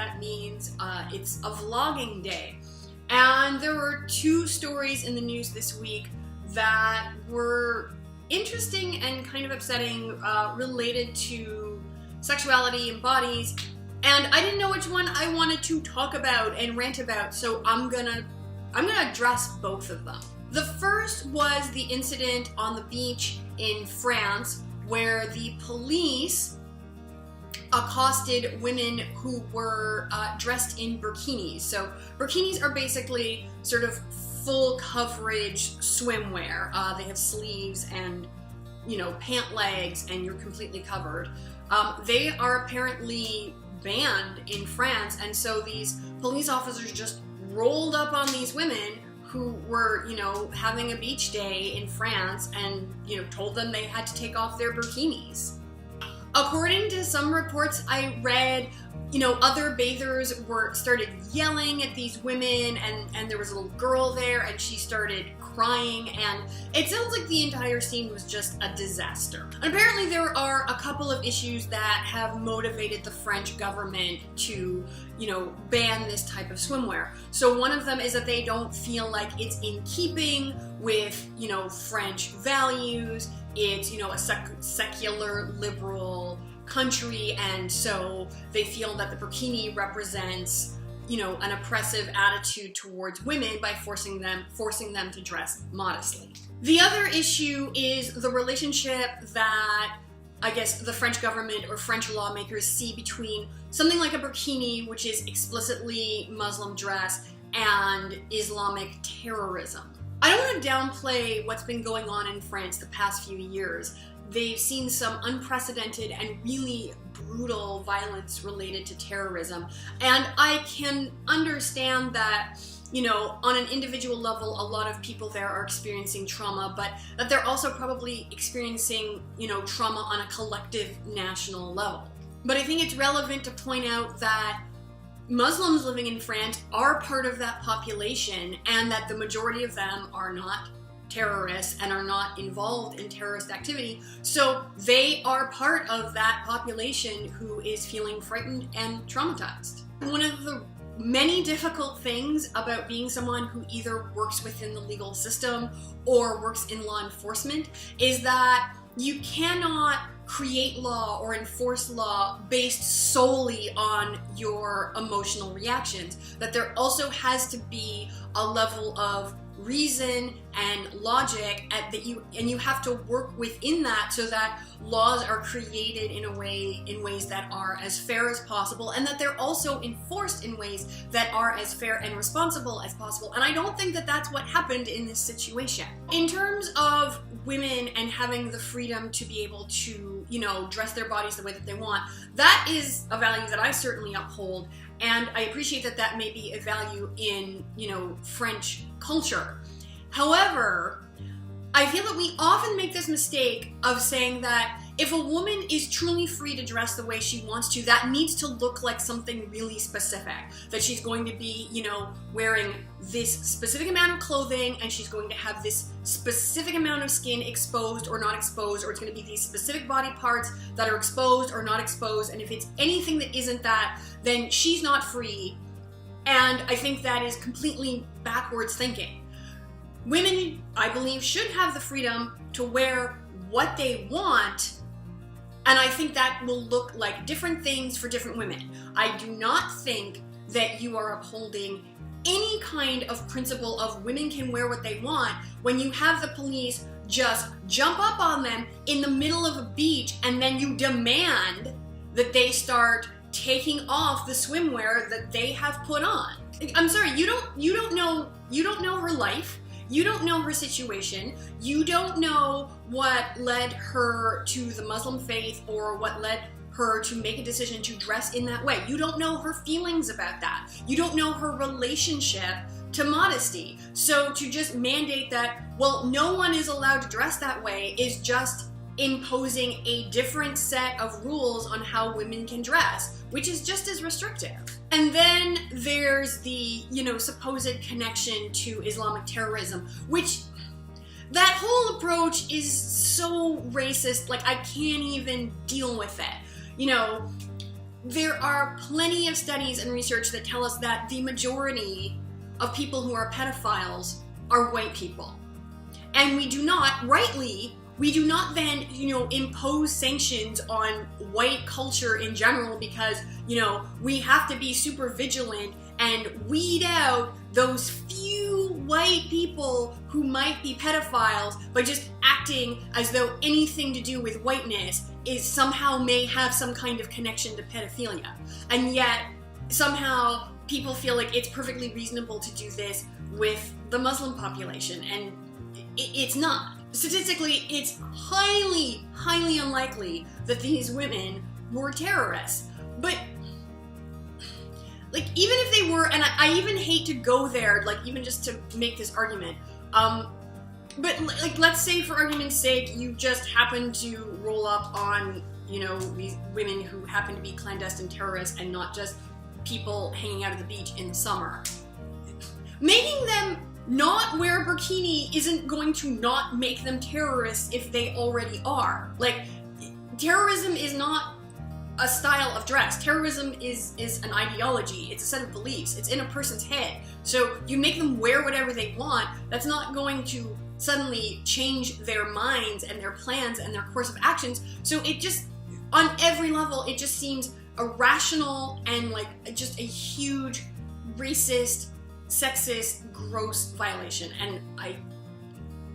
that means. It's a vlogging day. And there were two stories in the news this week that were interesting and kind of upsetting, related to sexuality and bodies. And I didn't know which one I wanted to talk about and rant about, so I'm gonna address both of them. The first was the incident on the beach in France where the police accosted women who were dressed in burkinis. So burkinis are basically sort of full coverage swimwear. They have sleeves and, you know, pant legs, and you're completely covered. They are apparently banned in France, and so these police officers just rolled up on these women who were, you know, having a beach day in France and, you know, told them they had to take off their burkinis. According to some reports I read, you know, other bathers started yelling at these women, and there was a little girl there and she started crying, and it sounds like the entire scene was just a disaster. And apparently there are a couple of issues that have motivated the French government to, you know, ban this type of swimwear. So one of them is that they don't feel like it's in keeping with, you know, French values. It's, you know, a secular liberal country, and so they feel that the burkini represents, you know, an oppressive attitude towards women by forcing them to dress modestly. The other issue is the relationship that I guess the French government or French lawmakers see between something like a burkini, which is explicitly Muslim dress, and Islamic terrorism. I don't want to downplay what's been going on in France the past few years. They've seen some unprecedented and really brutal violence related to terrorism. And I can understand that, you know, on an individual level, a lot of people there are experiencing trauma, but that they're also probably experiencing, you know, trauma on a collective national level. But I think it's relevant to point out that Muslims living in France are part of that population, and that the majority of them are not terrorists and are not involved in terrorist activity. So they are part of that population who is feeling frightened and traumatized. One of the many difficult things about being someone who either works within the legal system or works in law enforcement is that you cannot create law or enforce law based solely on your emotional reactions. That there also has to be a level of reason and logic and you have to work within that so that laws are created in ways that are as fair as possible, and that they're also enforced in ways that are as fair and responsible as possible. And I don't think that that's what happened in this situation. In terms of women and having the freedom to be able to, you know, dress their bodies the way that they want, that is a value that I certainly uphold, and I appreciate that that may be a value in, you know, French culture. However, I feel that we often make this mistake of saying that if a woman is truly free to dress the way she wants to, that needs to look like something really specific. That she's going to be, you know, wearing this specific amount of clothing, and she's going to have this specific amount of skin exposed or not exposed, or it's going to be these specific body parts that are exposed or not exposed, and if it's anything that isn't that, then she's not free. And I think that is completely backwards thinking. Women, I believe, should have the freedom to wear what they want, and I think that will look like different things for different women. I do not think that you are upholding any kind of principle of women can wear what they want when you have the police just jump up on them in the middle of a beach, and then you demand that they start taking off the swimwear that they have put on. I'm sorry, you don't know her life. You don't know her situation. You don't know what led her to the Muslim faith or what led her to make a decision to dress in that way. You don't know her feelings about that. You don't know her relationship to modesty. So to just mandate that, well, no one is allowed to dress that way is just imposing a different set of rules on how women can dress, which is just as restrictive. And then there's the, you know, supposed connection to Islamic terrorism, which that whole approach is so racist, like I can't even deal with it. You know, there are plenty of studies and research that tell us that the majority of people who are pedophiles are white people. And we do not, rightly, we do not then, impose sanctions on white culture in general because, we have to be super vigilant and weed out those few white people who might be pedophiles by just acting as though anything to do with whiteness is somehow may have some kind of connection to pedophilia. And yet, somehow, people feel like it's perfectly reasonable to do this with the Muslim population, and it's not. Statistically, it's highly, highly unlikely that these women were terrorists. But, even if they were, and I even hate to go there, even just to make this argument, but, let's say for argument's sake, you just happen to roll up on, these women who happen to be clandestine terrorists and not just people hanging out at the beach in the summer. Making them not wear a burkini isn't going to not make them terrorists if they already are. Terrorism is not a style of dress. Terrorism is an ideology. It's a set of beliefs. It's in a person's head. So you make them wear whatever they want, that's not going to suddenly change their minds and their plans and their course of actions. So it just, on every level, it just seems irrational and just a huge racist, sexist, gross violation, and I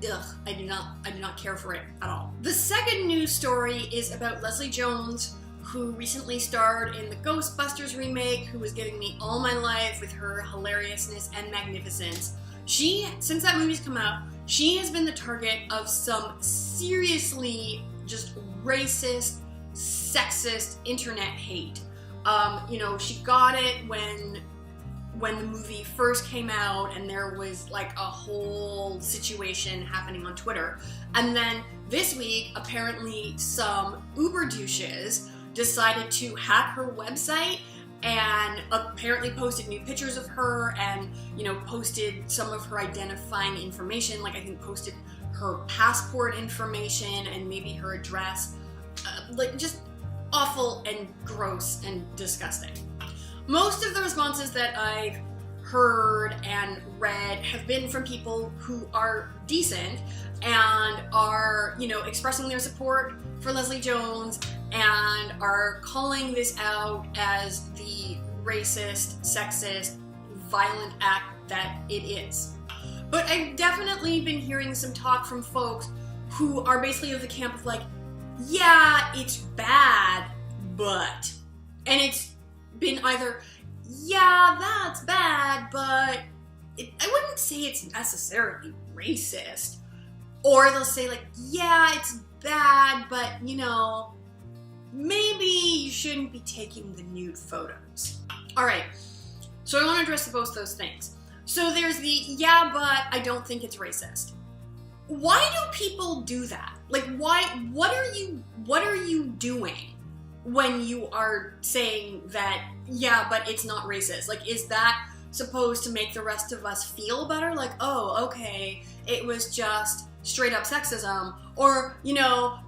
do not care for it at all. The second news story is about Leslie Jones, who recently starred in the Ghostbusters remake, who was giving me all my life with her hilariousness and magnificence. Since that movie's come out, she has been the target of some seriously just racist, sexist internet hate. She got it when the movie first came out and there was a whole situation happening on Twitter. And then this week, apparently some Uber douches decided to hack her website and apparently posted new pictures of her and, posted some of her identifying information, I think posted her passport information and maybe her address. Just awful and gross and disgusting. Most of the responses that I've heard and read have been from people who are decent and are, expressing their support for Leslie Jones and are calling this out as the racist, sexist, violent act that it is. But I've definitely been hearing some talk from folks who are basically of the camp of yeah, it's bad, but, and it's been either, yeah, that's bad, but I wouldn't say it's necessarily racist. Or they'll say yeah, it's bad, but maybe you shouldn't be taking the nude photos. All right, so I want to address both those things. So there's the, yeah, but I don't think it's racist. Why do people do that? What are you doing when you are saying that, yeah, but it's not racist? Is that supposed to make the rest of us feel better? Oh, okay, it was just straight up sexism. Or,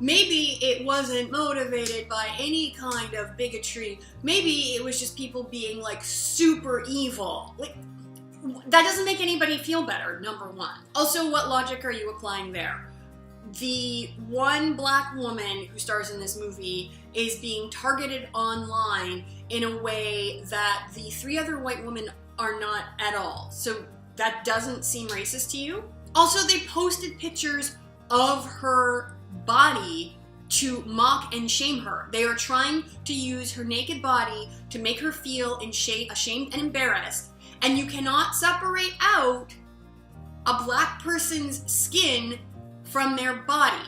maybe it wasn't motivated by any kind of bigotry. Maybe it was just people being super evil. That doesn't make anybody feel better, number one. Also, what logic are you applying there? The one black woman who stars in this movie is being targeted online in a way that the three other white women are not at all. So that doesn't seem racist to you? Also, they posted pictures of her body to mock and shame her. They are trying to use her naked body to make her feel ashamed and embarrassed. And you cannot separate out a black person's skin from their body.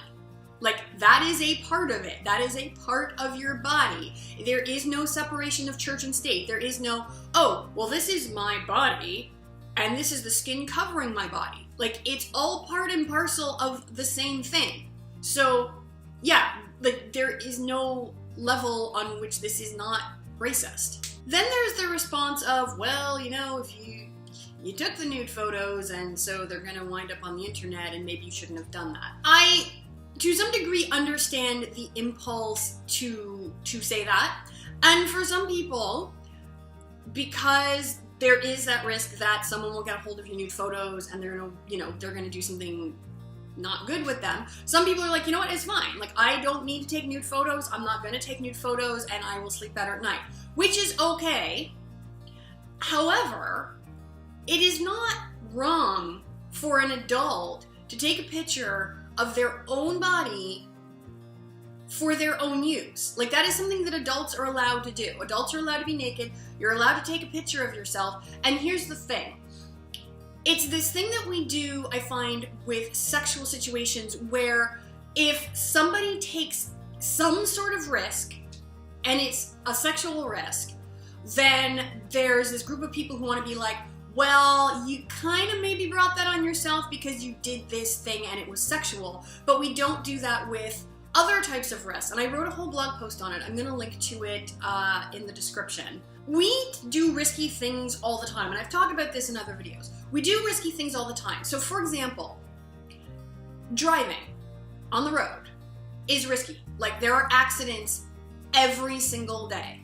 That is a part of it. That is a part of your body. There is no separation of church and state. There is no, oh, well, this is my body, and this is the skin covering my body. It's all part and parcel of the same thing. So, yeah, there is no level on which this is not racist. Then there's the response of, well, if you took the nude photos and so they're going to wind up on the internet and maybe you shouldn't have done that. I, to some degree, understand the impulse to say that. And for some people, because there is that risk that someone will get a hold of your nude photos and they're gonna do something not good with them. Some people are like, you know what, it's fine. Like, I don't need to take nude photos. I'm not gonna take nude photos and I will sleep better at night, which is okay. However, it is not wrong for an adult to take a picture of their own body for their own use. Like, that is something that adults are allowed to do. Adults are allowed to be naked. You're allowed to take a picture of yourself. And here's the thing. It's this thing that we do, I find, with sexual situations where if somebody takes some sort of risk, and it's a sexual risk, then there's this group of people who want to be like, well, you kind of maybe brought that on yourself because you did this thing and it was sexual. But we don't do that with other types of risks. And I wrote a whole blog post on it. I'm going to link to it in the description. We do risky things all the time. And I've talked about this in other videos. We do risky things all the time. So for example, driving on the road is risky. Like, there are accidents every single day.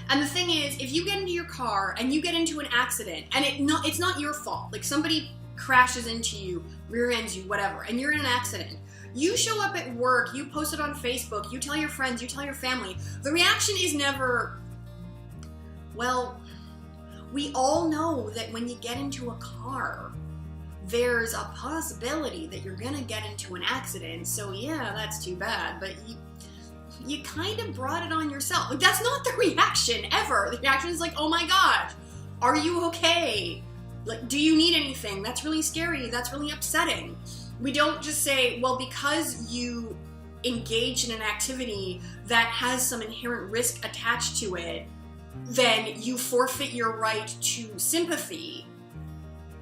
And the thing is, if you get into your car and you get into an accident and it's not your fault, like somebody crashes into you, rear ends you, whatever, and you're in an accident, you show up at work, you post it on Facebook, you tell your friends, you tell your family, the reaction is never, well, we all know that when you get into a car, there's a possibility that you're gonna get into an accident, so yeah, that's too bad, but you kind of brought it on yourself. Like, that's not the reaction ever. The reaction is like, oh my gosh, are you okay? Like, do you need anything? That's really scary. That's really upsetting. We don't just say, well, because you engage in an activity that has some inherent risk attached to it, then you forfeit your right to sympathy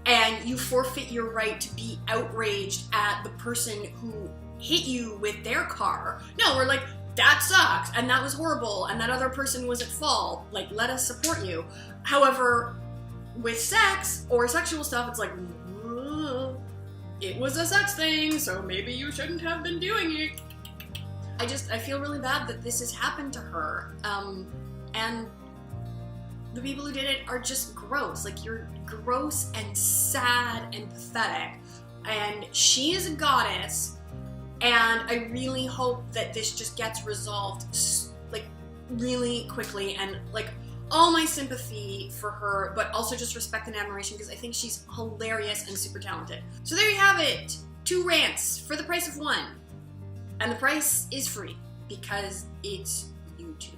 and you forfeit your right to be outraged at the person who hit you with their car. No, we're like, that sucks, and that was horrible, and that other person was at fault. Like, let us support you. However, with sex or sexual stuff, it's like, it was a sex thing, so maybe you shouldn't have been doing it. I feel really bad that this has happened to her. And the people who did it are just gross. Like, you're gross and sad and pathetic. And she is a goddess. And I really hope that this just gets resolved, like, really quickly, and, like, all my sympathy for her, but also just respect and admiration because I think she's hilarious and super talented. So there you have it. 2 rants for the price of 1. And the price is free because it's YouTube.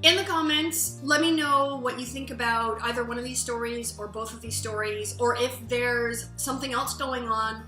In the comments, let me know what you think about either one of these stories or both of these stories, or if there's something else going on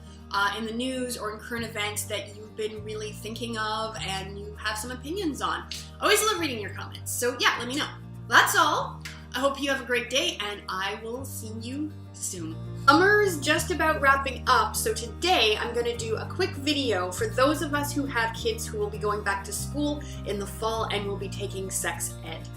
in the news or in current events that you've been really thinking of and you have some opinions on. I always love reading your comments, so yeah, let me know. That's all. I hope you have a great day, and I will see you soon. Summer is just about wrapping up, so today I'm going to do a quick video for those of us who have kids who will be going back to school in the fall and will be taking sex ed.